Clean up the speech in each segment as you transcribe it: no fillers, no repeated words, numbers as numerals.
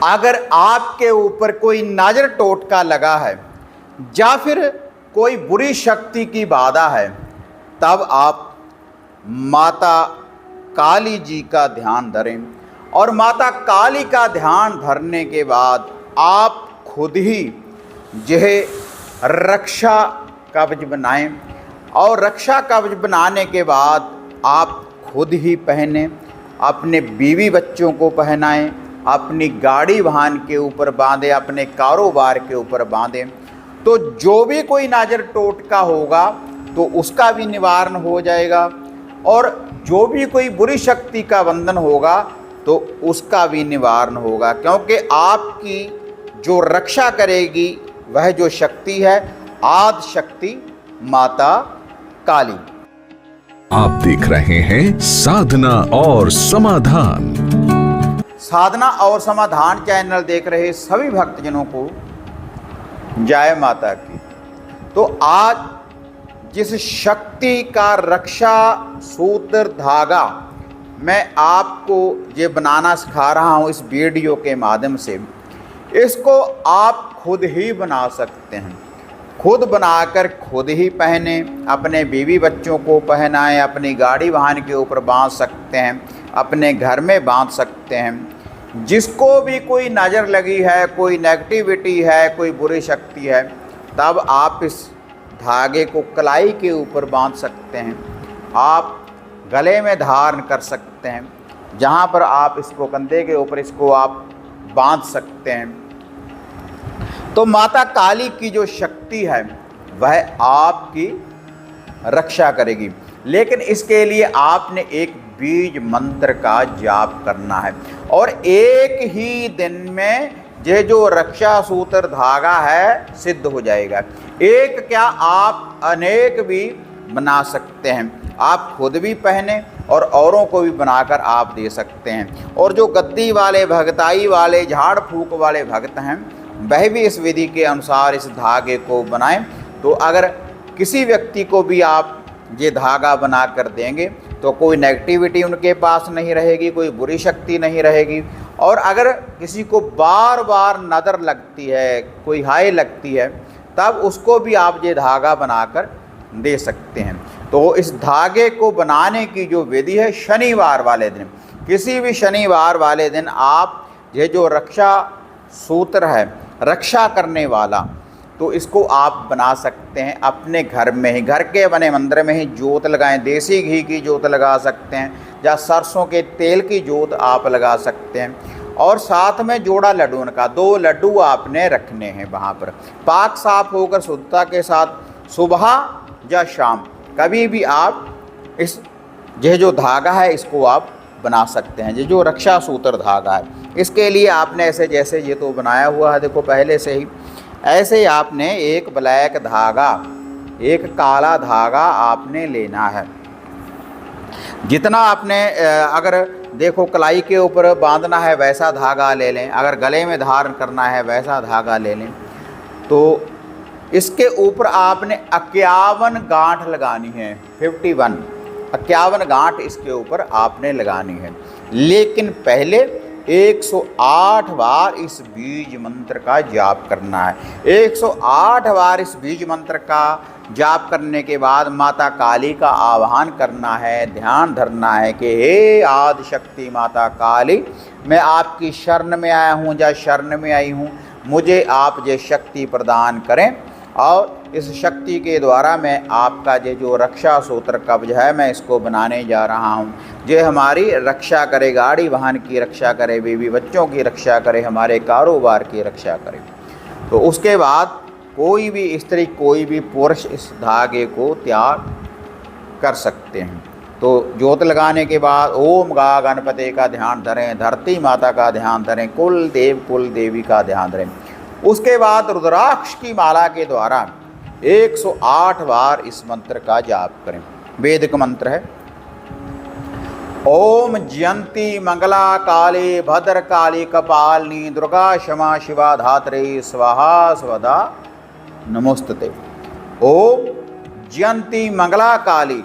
अगर आपके ऊपर कोई नजर टोटका लगा है या फिर कोई बुरी शक्ति की बाधा है, तब आप माता काली जी का ध्यान धरें। और माता काली का ध्यान धरने के बाद आप खुद ही यह रक्षा कवच बनाएं। और रक्षा कवच बनाने के बाद आप खुद ही पहने, अपने बीवी बच्चों को पहनाएं, अपनी गाड़ी वाहन के ऊपर बांधें, अपने कारोबार के ऊपर बांधें। तो जो भी कोई नजर टोटका होगा तो उसका भी निवारण हो जाएगा, और जो भी कोई बुरी शक्ति का बंधन होगा तो उसका भी निवारण होगा, क्योंकि आपकी जो रक्षा करेगी वह जो शक्ति है आदि शक्ति माता काली। आप देख रहे हैं साधना और समाधान। साधना और समाधान चैनल देख रहे सभी भक्तजनों को जय माता की। तो आज जिस शक्ति का रक्षा सूत्र धागा मैं आपको ये बनाना सिखा रहा हूँ इस वीडियो के माध्यम से, इसको आप खुद ही बना सकते हैं। खुद बनाकर खुद ही पहने, अपने बीवी बच्चों को पहनाएं, अपनी गाड़ी वाहन के ऊपर बांध सकते हैं, अपने घर में बांध सकते हैं। जिसको भी कोई नज़र लगी है, कोई नेगेटिविटी है, कोई बुरी शक्ति है, तब आप इस धागे को कलाई के ऊपर बांध सकते हैं, आप गले में धारण कर सकते हैं, जहाँ पर आप इसको कंधे के ऊपर इसको आप बांध सकते हैं। तो माता काली की जो शक्ति है वह आपकी रक्षा करेगी, लेकिन इसके लिए आपने एक बीज मंत्र का जाप करना है। और एक ही दिन में ये जो रक्षा सूत्र धागा है सिद्ध हो जाएगा। एक क्या, आप अनेक भी बना सकते हैं। आप खुद भी पहने और औरों को भी बनाकर आप दे सकते हैं। और जो गद्दी वाले, भगताई वाले, झाड़ फूक वाले भक्त हैं, वह भी इस विधि के अनुसार इस धागे को बनाएं। तो अगर किसी व्यक्ति को भी आप ये धागा बना कर देंगे तो कोई नेगेटिविटी उनके पास नहीं रहेगी, कोई बुरी शक्ति नहीं रहेगी। और अगर किसी को बार बार नज़र लगती है, कोई हाय लगती है, तब उसको भी आप ये धागा बनाकर दे सकते हैं। तो इस धागे को बनाने की जो विधि है, शनिवार वाले दिन, किसी भी शनिवार वाले दिन आप ये जो रक्षा सूत्र है, रक्षा करने वाला, तो इसको आप बना सकते हैं अपने घर में ही, घर के बने मंदिर में ही जोत लगाएं। देसी घी की जोत लगा सकते हैं या सरसों के तेल की जोत आप लगा सकते हैं। और साथ में जोड़ा लड्डू का 2 लड्डू आपने रखने हैं वहाँ पर। पाक साफ होकर शुद्धता के साथ सुबह या शाम कभी भी आप इस यह जो धागा है इसको आप बना सकते हैं। ये जो रक्षा सूत्र धागा है, इसके लिए आपने ऐसे, जैसे ये तो बनाया हुआ है देखो पहले से ही, ऐसे ही आपने एक ब्लैक धागा, एक काला धागा आपने लेना है। जितना आपने अगर देखो कलाई के ऊपर बांधना है वैसा धागा ले लें, अगर गले में धारण करना है वैसा धागा ले लें। तो इसके ऊपर आपने 51 गांठ लगानी है, 51 गांठ इसके ऊपर आपने लगानी है। लेकिन पहले 108 बार इस बीज मंत्र का जाप करना है। 108 बार इस बीज मंत्र का जाप करने के बाद माता काली का आह्वान करना है, ध्यान धरना है कि हे आदि शक्ति माता काली, मैं आपकी शरण में आया हूँ या शरण में आई हूँ, मुझे आप ये शक्ति प्रदान करें। और इस शक्ति के द्वारा मैं आपका ये जो रक्षा सूत्र कवच है मैं इसको बनाने जा रहा हूँ। ये हमारी रक्षा करे, गाड़ी वाहन की रक्षा करे, बीवी बच्चों की रक्षा करे, हमारे कारोबार की रक्षा करे। तो उसके बाद कोई भी स्त्री, कोई भी पुरुष इस धागे को त्याग कर सकते हैं। तो जोत लगाने के बाद ओम गा गणपति का ध्यान धरें, धरती माता का ध्यान धरें, कुल देव कुल देवी का ध्यान धरें। उसके बाद रुद्राक्ष की माला के द्वारा 108 बार इस मंत्र का जाप करें। वैदिक मंत्र है, ओम जयंती मंगला काली भद्र काली कपालिनी दुर्गा क्षमा शिवा धात्री स्वाहा स्वदा नमोस्तुते। ओम जयंती मंगला काली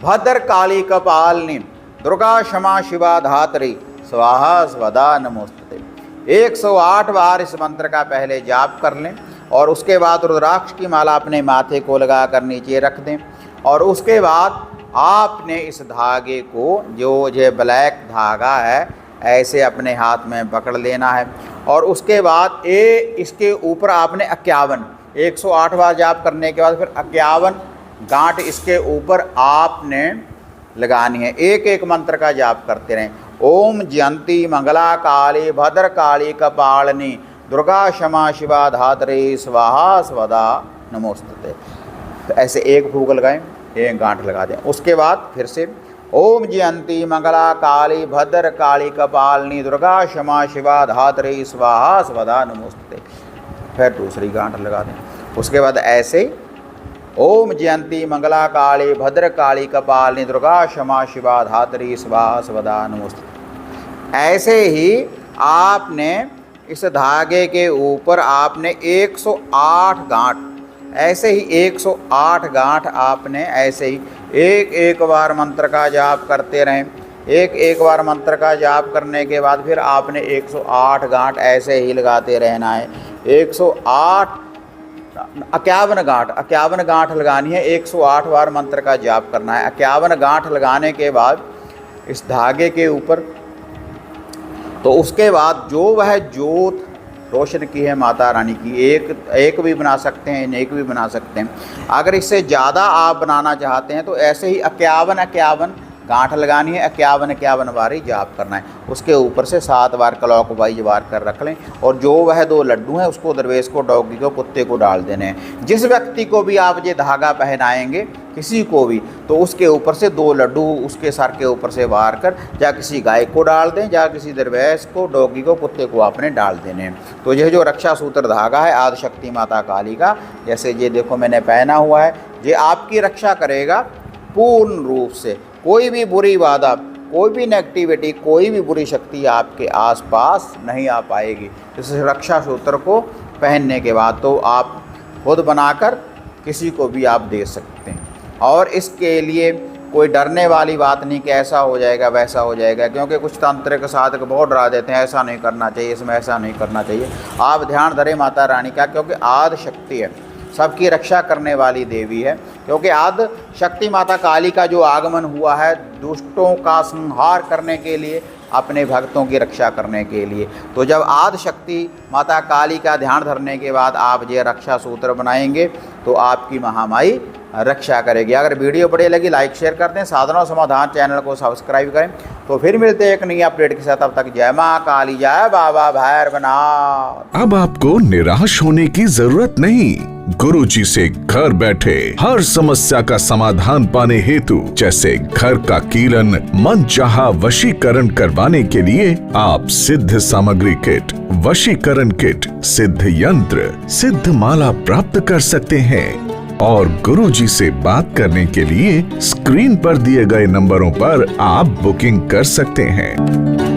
भद्र काली कपालिनी दुर्गा क्षमा शिवा धात्री स्वाहा स्वदा नमोस्तुते। 108 बार इस मंत्र का पहले जाप कर लें और उसके बाद रुद्राक्ष की माला अपने माथे को लगाकर नीचे रख दें। और उसके बाद आपने इस धागे को, जो ये ब्लैक धागा है, ऐसे अपने हाथ में पकड़ लेना है। और उसके बाद इसके ऊपर आपने 108 बार जाप करने के बाद फिर 51 गांठ इसके ऊपर आपने लगानी है। एक एक मंत्र का जाप करते रहें। ओम जयंती मंगला काली भद्र काली कपालिनी दुर्गा क्षमा शिवा धात्री स्वाहा स्वदा नमोस्तुते। तो ऐसे एक फूंक लगाएं, एक गांठ लगा दें। उसके बाद फिर से ओम जयंती मंगला काली भद्र काली कपालिनी दुर्गा क्षमा शिवा धात्री स्वाहा स्वदा नमोस्तुते। फिर दूसरी गांठ लगा दें। उसके बाद ऐसे ओम जयंती मंगला काली भद्र काली कपालिनी दुर्गा क्षमा शिवा धात्री स्वाहा स्वदा नमोस्तुते। ऐसे ही आपने इस धागे के ऊपर आपने 108 गांठ, ऐसे ही 108 गांठ आपने ऐसे ही एक एक बार मंत्र का जाप करते रहें। एक एक बार मंत्र का जाप करने के बाद फिर आपने 108 गांठ ऐसे ही लगाते रहना है। 51 गांठ लगानी है। 108 बार मंत्र का जाप करना है। 51 गांठ लगाने के बाद इस धागे के ऊपर, तो उसके बाद जो वह जोत रोशन की है माता रानी की, एक भी बना सकते हैं, अनेक भी बना सकते हैं। अगर इससे ज़्यादा आप बनाना चाहते हैं तो ऐसे ही 51 गांठ लगानी है। 51 बार ही जाप करना है। उसके ऊपर से 7 बार क्लॉक वाइज वार कर रख लें। और जो वह 2 लड्डू हैं उसको दरवेश को, डॉगी को, कुत्ते को डाल देने हैं। जिस व्यक्ति को भी आप ये धागा पहनाएंगे, किसी को भी, तो उसके ऊपर से 2 लड्डू उसके सर के ऊपर से वार कर या किसी गाय को डाल दें, या किसी दरवेश को, डॉगी को, कुत्ते को आपने डाल देने हैं। तो यह जो रक्षा सूत्र धागा है आदिशक्ति माता काली का, जैसे ये देखो मैंने पहना हुआ है, ये आपकी रक्षा करेगा पूर्ण रूप से। कोई भी बुरी बाधा, कोई भी नेगेटिविटी, कोई भी बुरी शक्ति आपके आसपास नहीं आ पाएगी इस रक्षा सूत्र को पहनने के बाद। तो आप खुद बनाकर किसी को भी आप दे सकते हैं। और इसके लिए कोई डरने वाली बात नहीं कि ऐसा हो जाएगा वैसा हो जाएगा, क्योंकि कुछ तांत्रिक साधक बहुत डरा देते हैं, ऐसा नहीं करना चाहिए, इसमें ऐसा नहीं करना चाहिए। आप ध्यान धरें माता रानी का, क्योंकि आदि शक्ति है, सबकी रक्षा करने वाली देवी है। क्योंकि आदि शक्ति माता काली का जो आगमन हुआ है दुष्टों का संहार करने के लिए, अपने भक्तों की रक्षा करने के लिए। तो जब आदि शक्ति माता काली का ध्यान धरने के बाद आप ये रक्षा सूत्र बनाएंगे तो आपकी महामाई रक्षा करेगी। अगर वीडियो बढ़िया लगी लाइक शेयर कर दें, साधना और समाधान चैनल को सब्सक्राइब करें। तो फिर मिलते हैं एक नई अपडेट के साथ। तब तक जय माँ काली, जय बाबा भैरवनाथ। अब आपको निराश होने की जरूरत नहीं। गुरुजी से घर बैठे हर समस्या का समाधान पाने हेतु, जैसे घर का कीलन, मनचाहा वशीकरण करवाने के लिए आप सिद्ध सामग्री किट, वशीकरण किट, सिद्ध यंत्र, सिद्ध माला प्राप्त कर सकते हैं। और गुरुजी से बात करने के लिए स्क्रीन पर दिए गए नंबरों पर आप बुकिंग कर सकते हैं।